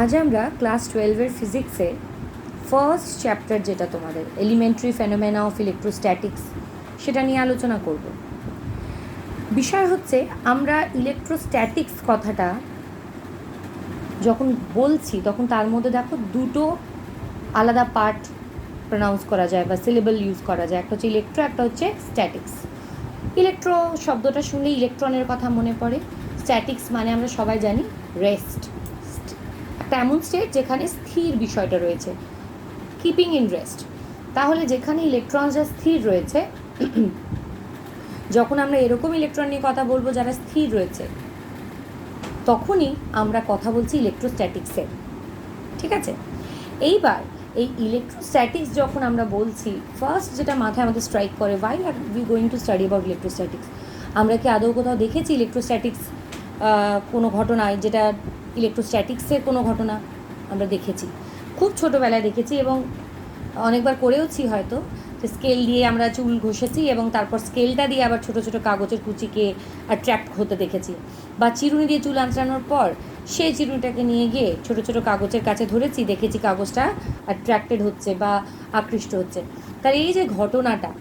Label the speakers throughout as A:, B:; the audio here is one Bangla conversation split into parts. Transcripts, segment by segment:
A: আজ আমরা ক্লাস 12-এর ফিজিক্সে ফার্স্ট চ্যাপ্টার যেটা তোমাদের এলিমেন্টারি ফেনোমেনা অফ ইলেকট্রোস্ট্যাটিক্স সেটা নিয়ে আলোচনা করব। বিষয় হচ্ছে আমরা ইলেকট্রোস্ট্যাটিক্স কথাটা যখন বলছি তখন তার মধ্যে দেখো দুটো আলাদা পার্ট প্রনাউন্স করা যায় বা সিলেবল ইউজ করা যায়, একটা হচ্ছে ইলেকট্রো, একটা হচ্ছে স্ট্যাটিক্স। ইলেকট্রো শব্দটা শুনলে ইলেকট্রনের কথা মনে পড়ে। স্ট্যাটিক্স মানে আমরা সবাই জানি রেস্ট, একটা এমন স্টেট যেখানে স্থির বিষয়টা রয়েছে, কিপিং ইন রেস্ট। তাহলে যেখানে ইলেকট্রনসরা স্থির রয়েছে, যখন আমরা এরকম ইলেকট্রন নিয়ে কথা বলবো যারা স্থির রয়েছে, তখনই আমরা কথা বলছি ইলেকট্রোস্ট্যাটিক্সের। ঠিক আছে, এইবার এই ইলেকট্রোস্ট্যাটিক্স যখন আমরা বলছি, ফার্স্ট যেটা মাথায় আমাদের স্ট্রাইক করে, why are we going to study about electrostatics. আমরা কি আদৌ কোথাও দেখেছি ইলেকট্রোস্ট্যাটিক্স কোনো ঘটনায় যেটা ইলেকট্রোস্ট্যাটিক্সের কোনো ঘটনা আমরা দেখেছি? খুব ছোটোবেলায় দেখেছি এবং অনেকবার করেওছি হয়তো, যে স্কেল দিয়ে আমরা চুল ঘষেছি এবং তারপর স্কেলটা দিয়ে আবার ছোটো ছোটো কাগজের কুচিকে অ্যাট্রাক্ট হতে দেখেছি, বা চিরুনি দিয়ে চুল আঁচড়ানোর পর সেই চিরুনিটাকে নিয়ে গিয়ে ছোটো ছোটো কাগজের কাছে ধরেছি, দেখেছি কাগজটা অ্যাট্রাক্টেড হচ্ছে বা আকৃষ্ট হচ্ছে। তার এই যে ঘটনাটা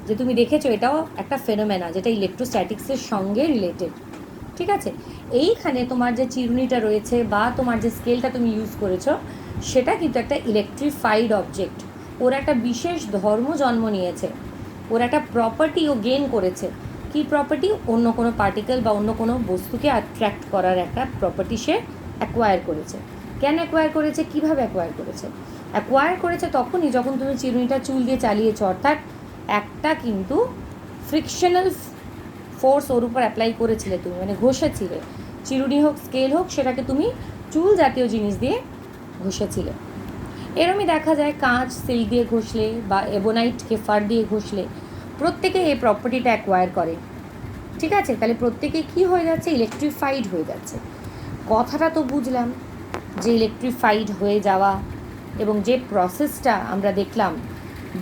A: যে তুমি দেখেছো, এটাও একটা ফেনোমেনা যেটা ইলেকট্রোস্ট্যাটিক্সের সঙ্গে রিলেটেড। ঠিক আছে, এইখানে তোমার যে চিরুনিটা রয়েছে বা তোমার যে স্কেলটা তুমি ইউজ করেছো, সেটা কিন্তু একটা ইলেকট্রিফাইড অবজেক্ট। ওর একটা বিশেষ ধর্ম জন্ম নিয়েছে, ওর একটা প্রপার্টিও গেন করেছে। কি প্রপার্টি? অন্য কোনো পার্টিকেল বা অন্য কোনো বস্তুকে অ্যাট্রাক্ট করার একটা প্রপার্টি সে অ্যাকোয়ার করেছে। কেন অ্যাকোয়ার করেছে, কীভাবে অ্যাকোয়ার করেছে? অ্যাকোয়ার করেছে তখনই যখন তুমি চিরুনিটা চুল দিয়ে চালিয়েছো, অর্থাৎ একটা কিন্তু ফ্রিকশনাল ফোর্স ওর উপর অ্যাপ্লাই করেছিলে তুমি, মানে ঘষেছিলে। চিরুনি হোক, স্কেল হোক, সেটাকে তুমি চুল জাতীয় জিনিস দিয়ে ঘষেছিলে। এরমই দেখা যায় কাঁচ সিল্ক দিয়ে ঘষলে বা এবোনাইটকে ফার দিয়ে ঘষলে, প্রত্যেকে এই প্রপার্টিটা অ্যাকোয়ার করে। ঠিক আছে, তাহলে প্রত্যেকে কি হয়ে যাচ্ছে? ইলেকট্রিফাইড হয়ে যাচ্ছে। কথাটা তো বুঝলাম যে ইলেকট্রিফাইড হয়ে যাওয়া, এবং যে প্রসেসটা আমরা দেখলাম,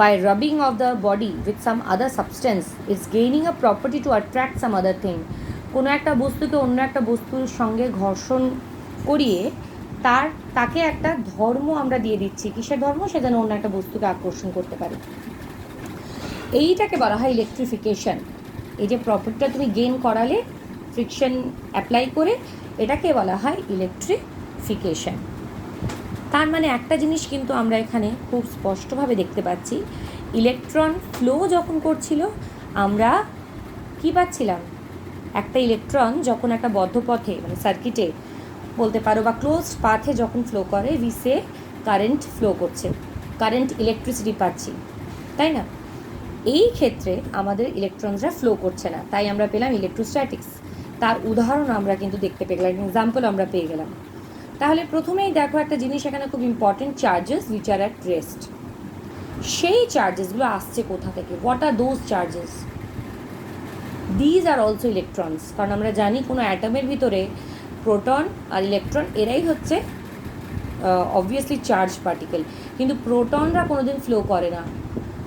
A: by rubbing of the body with some other substance, it's gaining a property to attract some other thing. কোনো একটা বস্তুকে অন্য একটা বস্তুর সঙ্গে ঘর্ষণ করিয়ে তাকে একটা ধর্ম আমরা দিয়ে দিচ্ছি। কিসের ধর্ম? সে যেন অন্য একটা বস্তুকে আকর্ষণ করতে পারে। এইটাকে বলা হয় ইলেকট্রিফিকেশন। এই যে প্রপার্টিটা তুমি গেইন করালে ফ্রিকশন অ্যাপ্লাই করে, এটাকে বলা হয় ইলেকট্রিফিকেশন। তার মানে একটা জিনিস কিন্তু আমরা এখানে খুব স্পষ্টভাবে দেখতে পাচ্ছি, ইলেকট্রন ফ্লো যখন করছিল আমরা কি পাচ্ছিলাম? একটা ইলেকট্রন যখন একটা বদ্ধ পথে, মানে সার্কিটে বলতে পারো বা ক্লোজড পাথে যখন ফ্লো করে, উই সে কারেন্ট ফ্লো করছে, কারেন্ট ইলেকট্রিসিটি পাচ্ছি, তাই না? এই ক্ষেত্রে আমাদের ইলেকট্রনসরা ফ্লো করছে না, তাই আমরা পেলাম ইলেকট্রোস্ট্যাটিক্স। তার উদাহরণ আমরা কিন্তু দেখতে পেয়ে গেলাম, এক্সাম্পল আমরা পেয়ে গেলাম। তাহলে প্রথমেই দেখো একটা জিনিস এখানে খুব important, charges which are at rest. সেই চার্জেসগুলো আসছে কোথা থেকে? What are those charges? These are also electrons. কারণ আমরা জানি কোনো অ্যাটমের ভিতরে প্রোটন আর ইলেকট্রন এরাই হচ্ছে অবভিয়াসলি চার্জ পার্টিকেল, কিন্তু প্রোটনরা কোনোদিন ফ্লো করে না,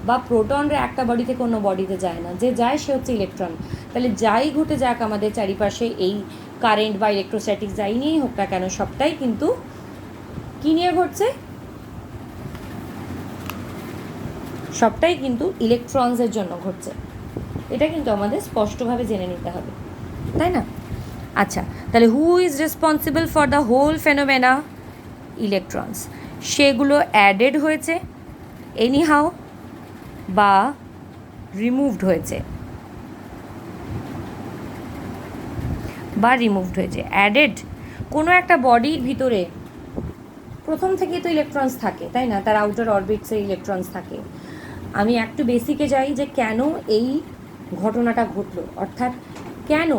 A: বা প্রোটনরা একটা বডি থেকে অন্য বডিতে যায় না, যে যায় সে হচ্ছে ইলেকট্রন। তাহলে যাই ঘটে যাক আমাদের চারিপাশে, এই কারেন্ট বা ইলেকট্রোস্ট্যাটিক্স যাই নিয়েই হোক না কেন, সবটাই কিন্তু কী নিয়ে ঘটছে? সবটাই কিন্তু ইলেকট্রনসের জন্য ঘটছে। এটা কিন্তু আমাদের স্পষ্টভাবে জেনে নিতে হবে, তাই না? আচ্ছা, তাহলে who is responsible for the whole phenomena? Electrons. সেগুলো অ্যাডেড হয়েছে এনিহাউ বা রিমুভড হয়েছে, অ্যাডেড। কোনো একটা বডির ভিতরে প্রথম থেকেই তো ইলেকট্রনস থাকে, তাই না? তার আউটার অরবিটসে ইলেকট্রনস থাকে। আমি একটু বেসিকে যাই, যে কেন এই ঘটনাটা ঘটলো, অর্থাৎ কেন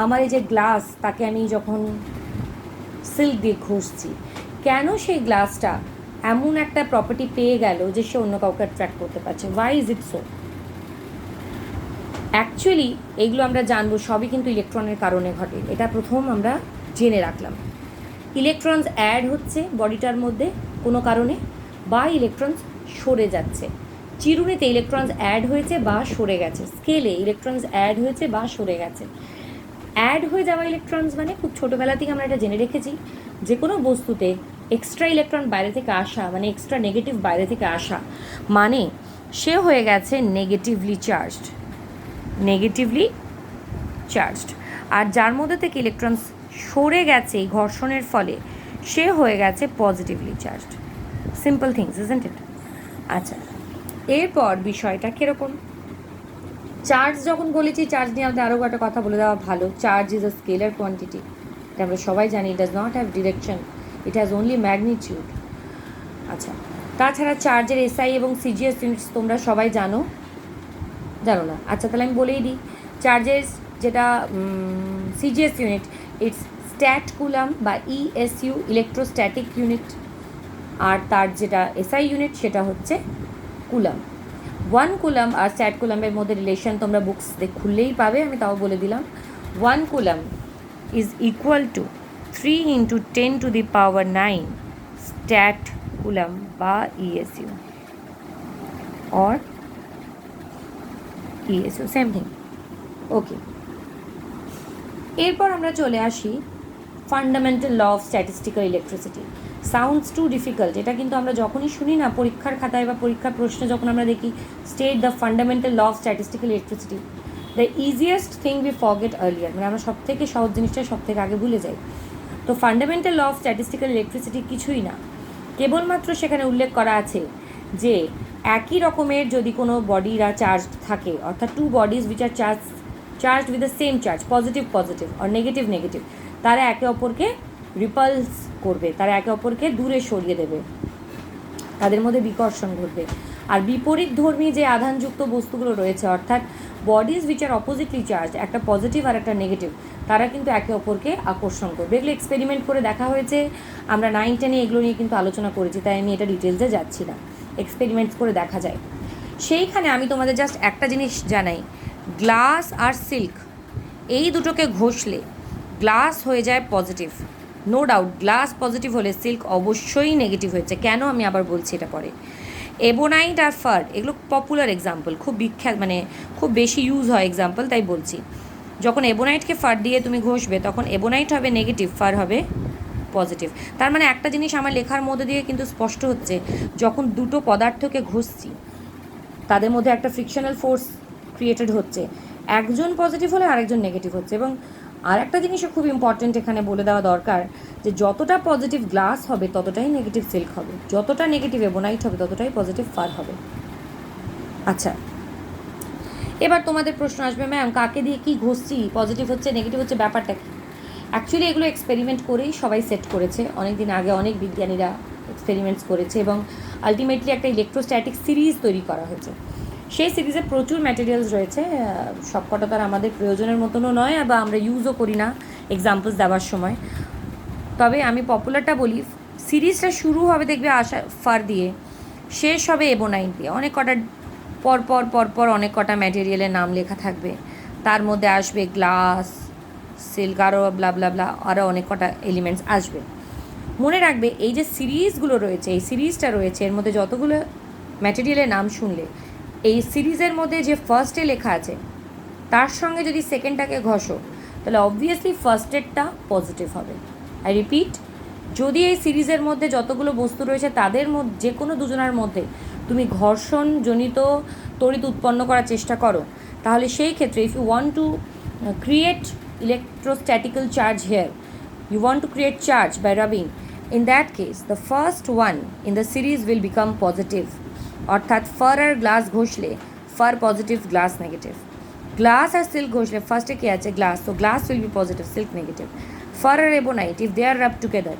A: আমার এই যে গ্লাস, তাকে আমি যখন সিল্ক দিয়ে ঘষছি, কেন সেই গ্লাসটা এমন একটা প্রপার্টি পেয়ে গেল যে সে অন্য কাউকে অ্যাট্রাক্ট করতে পারছে? Why is it so? Actually এইগুলো আমরা জানবো সবই কিন্তু ইলেকট্রনের কারণে ঘটে, এটা প্রথম আমরা জেনে রাখলাম। ইলেকট্রনস অ্যাড হচ্ছে বডিটার মধ্যে কোনো কারণে, বা ইলেকট্রনস সরে যাচ্ছে। চিরুনিতে ইলেকট্রনস অ্যাড হয়েছে বা সরে গেছে, স্কেলে ইলেকট্রনস অ্যাড হয়েছে বা সরে গেছে। অ্যাড হয়ে যাওয়া ইলেকট্রনস মানে খুব ছোটোবেলা থেকে আমরা এটা জেনে রেখেছি, যে কোনো বস্তুতে এক্সট্রা ইলেকট্রন বাইরে থেকে আসা মানে এক্সট্রা নেগেটিভ বাইরে থেকে আসা মানে সে হয়ে গেছে নেগেটিভলি চার্জড। আর যার মধ্যে থেকে ইলেকট্রন সরে গেছে এই ঘর্ষণের ফলে সে হয়ে গেছে positively charged. Simple things isn't it? আচ্ছা, এরপর বিষয়টা কীরকম, চার্জ যখন বলেছি, চার্জ নিয়ে আমাদের আরও একটা কথা বলে দেওয়া ভালো। Charge is a scalar quantity, এটা আমরা সবাই জানি। It does not have direction, it has only magnitude. আচ্ছা, তাছাড়া চার্জের এসআই এবং সিজিএস ইউনিটস তোমরা সবাই জানো না? আচ্ছা, তাহলে আমি বলেই দিই। চার্জের যেটা CGS unit, it's stat coulomb বা ইএসইউ, ইলেকট্রোস্ট্যাটিক ইউনিট। আর তার যেটা এসআই ইউনিট সেটা হচ্ছে কুলাম। 1 কুলাম আর স্ট্যাট কুলামের মধ্যে রিলেশন তোমরা বুকস খুললেই পাবে, আমি তাও বলে দিলাম। 1 coulomb is equal to 3 × 10⁹ stat coulomb বা ESU or ESU, same thing. Okay, এরপর আমরা চলে আসি fundamental law of statistical electricity. Sounds too difficult, এটা কিন্তু আমরা যখনই শুনি না পরীক্ষার খাতায় বা পরীক্ষার প্রশ্নে যখন আমরা দেখি state the fundamental law of statistical electricity, the easiest thing we forget earlier, মানে আমরা সব থেকে সহজ জিনিসটা সব থেকে আগে ভুলে যাই। তো fundamental law of statistical electricity কিছুই না, কেবলমাত্র সেখানে উল্লেখ করা আছে যে একই রকমের যদি কোনো বডিরা চার্জড থাকে, অর্থাৎ 2 bodies which are charged with the same charge, positive আর নেগেটিভ, তারা একে অপরকে রিপালস করবে, তারা একে অপরকে দূরে সরিয়ে দেবে, তাদের মধ্যে বিকর্ষণ ঘটবে। আর বিপরীত ধর্মী যে আধানযুক্ত বস্তুগুলো রয়েছে, অর্থাৎ বডিজ উইচ আর অপোজিটলি চার্জ, একটা পজিটিভ আর একটা নেগেটিভ, তারা কিন্তু একে অপরকে আকর্ষণ করবে। এগুলো এক্সপেরিমেন্ট করে দেখা হয়েছে, আমরা 9-10 এগুলো নিয়ে কিন্তু আলোচনা করেছি, তাই আমি এটা ডিটেলসে যাচ্ছি না, এক্সপেরিমেন্টস করে দেখা যায়। সেইখানে আমি তোমাদের জাস্ট একটা জিনিস জানাই, গ্লাস আর সিল্ক এই দুটোকে ঘষলে গ্লাস হয়ে যায় positive, no doubt. Glass positive হলে সিল্ক অবশ্যই নেগেটিভ হয়েছে। কেন আমি আবার বলছি এটা পরে। এবোনাইট আর ফার এগুলো পপুলার এক্সাম্পল, খুব বিখ্যাত, মানে খুব বেশি ইউজ হয় এক্সাম্পল, তাই বলছি। যখন এবোনাইটকে ফার দিয়ে তুমি ঘষবে তখন এবোনাইট হবে নেগেটিভ, ফার হবে পজিটিভ। তার মানে একটা জিনিস আমার লেখার মধ্যে দিয়ে কিন্তু স্পষ্ট হচ্ছে, যখন দুটো পদার্থকে ঘষছি তাদের মধ্যে একটা ফ্রিকশনাল ফোর্স ক্রিয়েটেড হচ্ছে, একজন পজিটিভ হলে আরেকজন নেগেটিভ হচ্ছে। এবং আর একটা জিনিসও খুব ইম্পর্টেন্ট এখানে বলে দেওয়া দরকার, যে যতটা পজিটিভ গ্লাস হবে ততটাই নেগেটিভ সিল্ক হবে, যতটা নেগেটিভ এবোনাইট হবে ততটাই পজিটিভ ফার হবে। আচ্ছা, এবার তোমাদের প্রশ্ন আসবে, ম্যাম কাকে দিয়ে কী ঘষছি, পজিটিভ হচ্ছে নেগেটিভ হচ্ছে, ব্যাপারটা কী? অ্যাকচুয়ালি এগুলো এক্সপেরিমেন্ট করেই সবাই সেট করেছে, অনেক দিন আগে অনেক বিজ্ঞানীরা এক্সপেরিমেন্টস করেছে এবং আলটিমেটলি একটা ইলেকট্রোস্ট্যাটিক সিরিজ তৈরি করা হয়েছে। সেই সিরিজে প্রচুর ম্যাটেরিয়ালস রয়েছে, সবকটা তার আমাদের প্রয়োজনের মতনও নয় বা আমরা ইউজও করি না এক্সাম্পলস দেওয়ার সময়। তবে আমি পপুলারটা বলি, সিরিজটা শুরু হবে দেখবে আশা ফার দিয়ে, শেষ হবে এবোনাইট দিয়ে। অনেক কটা পরপর অনেক কটা ম্যাটেরিয়ালের নাম লেখা থাকবে, তার মধ্যে আসবে গ্লাস, সিল্ক, আরও ব্লা আরও অনেক কটা এলিমেন্টস আসবে। মনে রাখবে এই যে সিরিজগুলো রয়েছে, এই সিরিজটা রয়েছে, এর মধ্যে যতগুলো ম্যাটেরিয়ালের নাম শুনলে এই সিরিজের মধ্যে যে ফার্স্টে লেখা আছে তার সঙ্গে যদি সেকেন্ডটাকে ঘষো তাহলে অবভিয়াসলি ফার্স্টেরটা পজিটিভ হবে। আই রিপিট, যদি এই সিরিজের মধ্যে যতগুলো বস্তু রয়েছে তাদের মধ্যে যে কোনো দুজনের মধ্যে তুমি ঘর্ষণজনিত তড়িৎ উৎপন্ন করার চেষ্টা করো, তাহলে সেই ক্ষেত্রে if you want to create electrostatical charge here, you want to create charge by rubbing, in that case the first one in the series will become positive, অর্থাৎ ফার আর গ্লাস ঘষলে fur positive, glass negative. Glass আর সিল্ক ঘষলে ফার্স্টে কে আছে গ্লাস, তো glass will be positive, silk negative. Fur আর ebonite if they are rub together,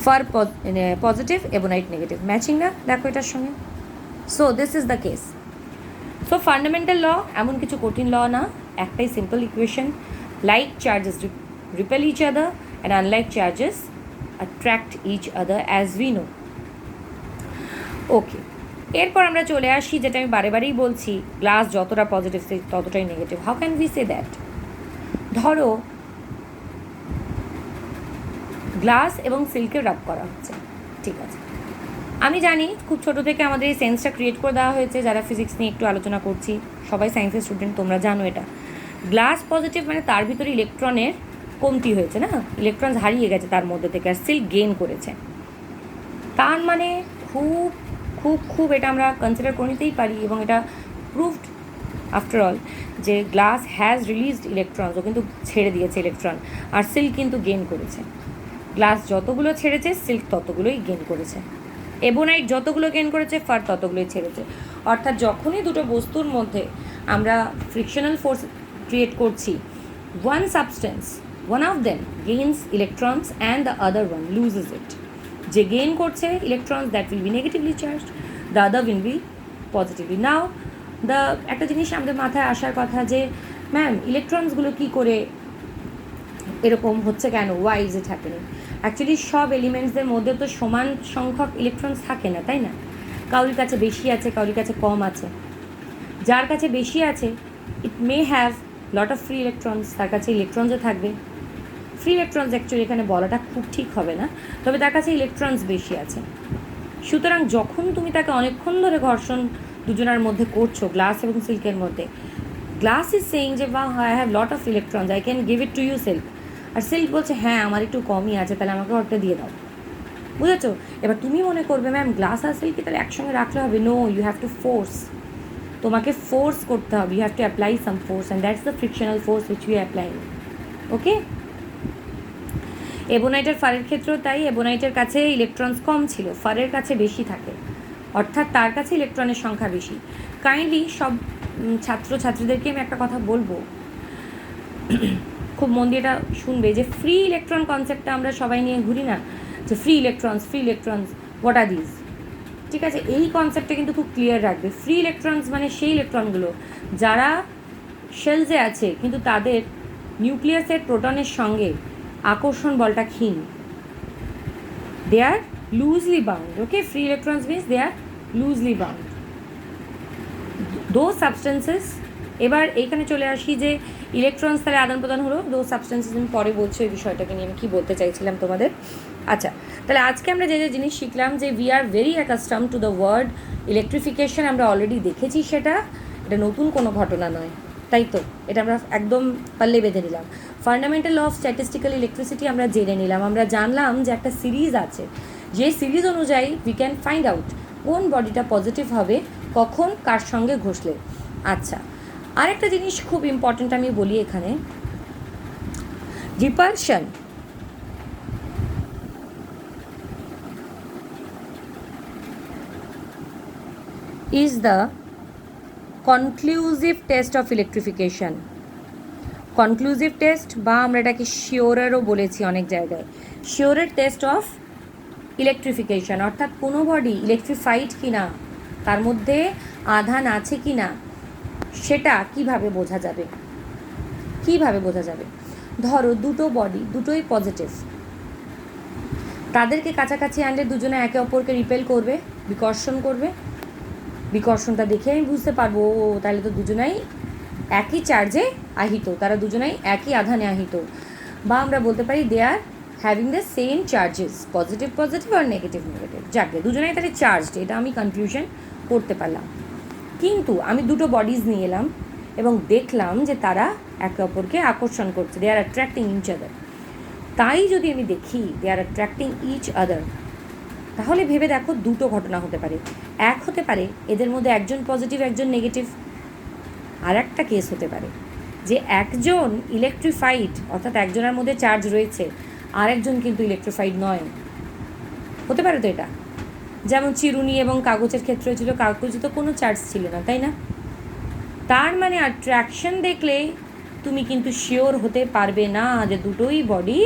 A: fur positive, ebonite negative. Matching না? দেখো এটার সঙ্গে। So this is the case. So fundamental law এমন কিছু কঠিন ল না, একটাই simple equation, like charges repel each other and unlike charges attract each other as we know. Okay, এরপর আমরা চলে আসি যেটা আমি বারেবারেই বলছি, গ্লাস যতটা পজিটিভ ততটাই negative. How can we say that? ধরো গ্লাস এবং সিল্কের রাব করা হচ্ছে, ঠিক আছে, আমি জানি খুব ছোটো থেকে আমাদের এই সেন্সটা ক্রিয়েট করে দেওয়া হয়েছে, যারা ফিজিক্স নিয়ে একটু আলোচনা করছি সবাই সায়েন্সের স্টুডেন্ট, তোমরা জানো এটা। গ্লাস পজিটিভ মানে তার ভিতরে ইলেকট্রনের কমতি হয়েছে না, ইলেকট্রনস হারিয়ে গেছে তার মধ্যে থেকে, আর সিল্ক গেইন করেছে। তার মানে খুব খুব খুব এটা আমরা কনসিডার করে নিতেই পারি, এবং এটা প্রুভড আফটার অল, যে গ্লাস হ্যাজ রিলিজড ইলেকট্রনস, ও কিন্তু ছেড়ে দিয়েছে ইলেকট্রন, আর সিল্ক কিন্তু গেইন করেছে। গ্লাস যতগুলো ছেড়েছে, সিল্ক ততগুলোই গেইন করেছে। এবোনাইট যতগুলো গেইন করেছে, ফার ততগুলোই ছেড়েছে। অর্থাৎ যখনই দুটো বস্তুর মধ্যে আমরা ফ্রিকশনাল ফোর্স ক্রিয়েট করছি, one substance, one of them gains electrons and the other one loses it. যে গেইন করছে electrons, that will be negatively charged, the other will be positively. Now একটা জিনিস আমাদের মাথায় আসার কথা যে ম্যাম ইলেকট্রনসগুলো কী করে এরকম হচ্ছে, কেন, why is it happening? Actually সব এলিমেন্টসদের মধ্যে তো সমান সংখ্যক ইলেকট্রনস থাকে না, তাই না? কারোর কাছে বেশি আছে, কারোর কাছে কম আছে। যার কাছে বেশি আছে, it may have lot of free electrons, তার কাছে ইলেকট্রনসও থাকবে। ফ্রি ইলেকট্রনস অ্যাকচুয়ালি এখানে বলাটা খুব ঠিক হবে না, তবে তার কাছে ইলেকট্রনস বেশি আছে। সুতরাং যখন তুমি তাকে অনেকক্ষণ ধরে ঘর্ষণ দুজনের মধ্যে করছো, গ্লাস এবং সিল্কের মধ্যে, গ্লাস ইজ সেইং যে বা I have lot of electrons, I can give it to you silk, আর সিল্ক বলছে হ্যাঁ আমার একটু কমই আছে, তাহলে আমাকে ওটা দিয়ে দাও। বুঝেছো? এবার তুমি মনে করবে ম্যাম গ্লাস আর সিল্ক তাহলে একসঙ্গে রাখলে হবে। No, you have to force, তোমাকে ফোর্স করতে হবে, you have to apply some force, and that's the frictional force which you apply. Okay, এবোনাইটের ফারের ক্ষেত্রেও তাই, এবোনাইটের কাছে ইলেকট্রনস কম ছিল, ফারের কাছে বেশি থাকে, অর্থাৎ তার কাছে ইলেকট্রনের সংখ্যা বেশি। কাইন্ডলি সব ছাত্রছাত্রীদেরকে আমি একটা কথা বলবো, খুব মন দিয়ে এটা শুনবে, যে ফ্রি ইলেকট্রন কনসেপ্টটা আমরা সবাই নিয়ে ঘুরি না, যে free electrons, what are this? ঠিক আছে, এই কনসেপ্টটা কিন্তু খুব ক্লিয়ার রাখবে। ফ্রি ইলেকট্রনস মানে সেই ইলেকট্রনগুলো যারা শেলসে আছে, কিন্তু তাদের নিউক্লিয়াসের প্রোটনের সঙ্গে আকর্ষণ বলটা ক্ষীণ, they are loosely bound. Okay, free electrons means they are loosely bound those substances. এবার এইখানে চলে আসি যে ইলেকট্রনস তাহলে আদান প্রদান হলো, দো সাবস্টেন্সেস, আমি পরে বলছি ওই বিষয়টাকে নিয়ে আমি কী বলতে চাইছিলাম তোমাদের। আচ্ছা, তাহলে আজকে আমরা যে যে জিনিস শিখলাম, যে we are very accustom to the word electrification, আমরা অলরেডি দেখেছি, এটা নতুন কোনো ঘটনা নয়, তাই তো? এটা আমরা একদম পাল্লে বেঁধে নিলাম। Fundamental law of statistical electricity আমরা জেনে নিলাম, আমরা জানলাম যে একটা সিরিজ আছে, যে সিরিজ অনুযায়ী উই ক্যান ফাইন্ড আউট কোন বডিটা পজিটিভ হবে কখন কার সঙ্গে ঘষলে। আচ্ছা, আরেকটা জিনিস খুব ইম্পর্ট্যান্ট আমি বলি এখানে, repulsion is the conclusive test of electrification. Conclusive test, বা আমরা এটাকে শিওরেরও বলেছি অনেক জায়গায়, শিওরের টেস্ট অফ ইলেকট্রিফিকেশন, অর্থাৎ কোনো বডি ইলেকট্রিফাইড কি না, তার মধ্যে আধান আছে কি না, সেটা কিভাবে বোঝা যাবে? ধরো দুটো বডি, দুটোই পজিটিভ, তাদেরকে কাছাকাছি আনলে দুজনে একে অপরকে রিপেল করবে, বিকর্ষণ করবে। বিকর্ষণটা দেখে আমি বুঝতে পারবো তাহলে তো দুজনাই একই চার্জে আহিত, তারা দুজনাই একই আধানে আহিত, বা আমরা বলতে পারি they are having the same charges, positive আর নেগেটিভ। যাকে দুজনাই তাহলে চার্জড, এটা আমি কনফিউশন করতে পারলাম। কিন্তু আমি দুটো বডিজ নিয়ে এলাম এবং দেখলাম যে তারা একে অপরকে আকর্ষণ করছে, দে আর অ্যাট্রাক্টিং ইচ আদার। তাই যদি আমি দেখি দে আর অ্যাট্রাক্টিং ইচ আদার, তাহলে ভেবে দেখো দুটো ঘটনা হতে পারে। এক হতে পারে এদের মধ্যে একজন পজিটিভ একজন নেগেটিভ, আর একটা কেস হতে পারে যে একজন ইলেকট্রিফাইড, অর্থাৎ একজনের মধ্যে চার্জ রয়েছে, আর একজন কিন্তু ইলেকট্রিফাইড নয়। হতে পারে তো এটা, যেমন চিরুনি এবং কাগজের ক্ষেত্রে ছিল, কাগজে তো কোনো চার্জ ছিল না, তাই না? তার মানে অ্যাট্রাকশন দেখলে তুমি কিন্তু শিওর হতে পারবে না যে দুটোই বডি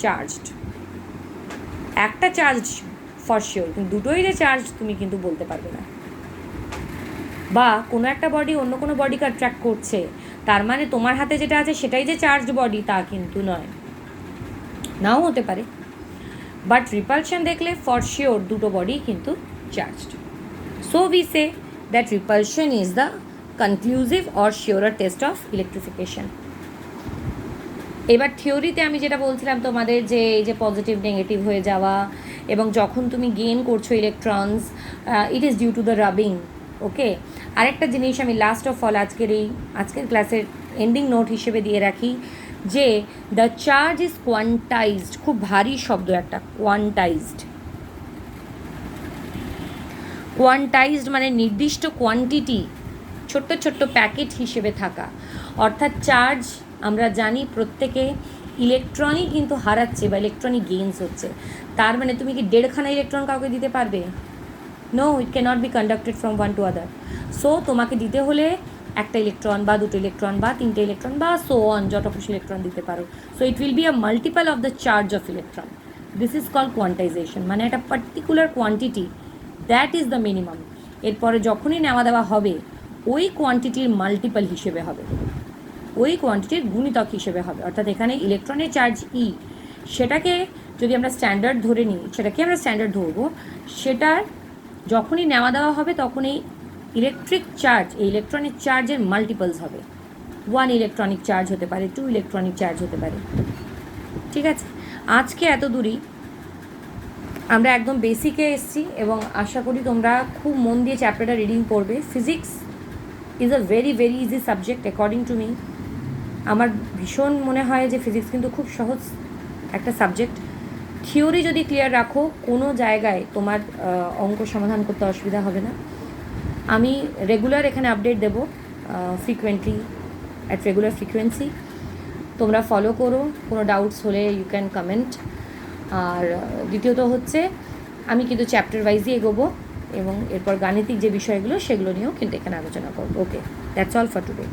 A: চার্জড। একটা চার্জ ফর শিওর, কিন্তু দুটোই যে চার্জ তুমি কিন্তু বলতে পারবে না। বা কোনো একটা বডি অন্য কোনো বডিকে অ্যাট্রাক্ট করছে, তার মানে তোমার হাতে যেটা আছে সেটাই যে চার্জড বডি তা কিন্তু নয়, নাও হতে পারে। বাট রিপালশন দেখলে ফর শিওর দুটো বডি কিন্তু charged. So we say that repulsion is the conclusive or surer test of electrification. এবার থিওরিতে আমি যেটা বলছিলাম তোমাদের, যে এই যে পজিটিভ নেগেটিভ হয়ে যাওয়া, এবং যখন তুমি গেইন করছো electrons, it is due to the rubbing. Okay, আরেকটা জিনিস আমি লাস্ট অফ অল আজকের ক্লাসের এন্ডিং নোট হিসেবে দিয়ে রাখি, যে দ্য চার্জ ইজ কোয়ান্টাইজড, খুব ভারী শব্দ একটা, কোয়ান্টাইজড। কোয়ান্টাইজড মানে নির্দিষ্ট কোয়ান্টিটি, ছোট্ট ছোট্ট প্যাকেট হিসেবে থাকা। অর্থাৎ চার্জ আমরা জানি প্রত্যেকে ইলেকট্রনই কিন্তু হারাচ্ছে বা ইলেকট্রনিক গেইনস হচ্ছে। তার মানে তুমি কি 1.5খানা ইলেকট্রন কাউকে দিতে পারবে? No, it can't be conducted from one to other. So তোমাকে দিতে হলে একটা ইলেকট্রন বা দুটো ইলেকট্রন বা তিনটে ইলেকট্রন বা সো অন, যত খুশি ইলেকট্রন দিতে পারো। So it will be a multiple of the charge of electron. This is called quantisation, মানে একটা particular quantity, that is the minimum. এরপরে যখনই নেওয়া দেওয়া হবে ওই কোয়ান্টিটির মাল্টিপল হিসেবে হবে, ওই কোয়ান্টিটির গুণিতক হিসেবে হবে। অর্থাৎ এখানে ইলেকট্রনের চার্জ ই, সেটাকে যদি আমরা স্ট্যান্ডার্ড ধরে নিই, সেটাকে আমরা স্ট্যান্ডার্ড ধরবো, সেটার যখনই নেওয়া দেওয়া হবে তখন এই ইলেকট্রিক চার্জ, এই ইলেকট্রনিক চার্জের মাল্টিপলস হবে। 1 ইলেকট্রনিক চার্জ হতে পারে, 2 ইলেকট্রনিক চার্জ হতে পারে। ঠিক আছে, আজকে এত দূরই আমরা একদম বেসিকে এসেছি এবং আশা করি তোমরা খুব মন দিয়ে চ্যাপ্টারটা রিডিং করবে। Physics is a very very easy subject according to me. আমার ভীষণ মনে হয় যে ফিজিক্স কিন্তু খুব সহজ একটা সাবজেক্ট। থিওরি যদি ক্লিয়ার রাখো, কোনো জায়গায় তোমার অঙ্ক সমাধান করতে অসুবিধা হবে না। আমি রেগুলার এখানে আপডেট দেবো, ফ্রিকুয়েন্টলি, অ্যাট রেগুলার ফ্রিকুয়েন্সি। তোমরা ফলো করো, কোনো ডাউটস হলে ইউ ক্যান কমেন্ট। আর দ্বিতীয়ত হচ্ছে আমি কিন্তু চ্যাপ্টার ওয়াইজই এগোবো এবং এরপর গাণিতিক যে বিষয়গুলো সেগুলো নিয়েও কিন্তু এখানে আলোচনা করবো। ওকে, দ্যাটস অল ফর টুডে।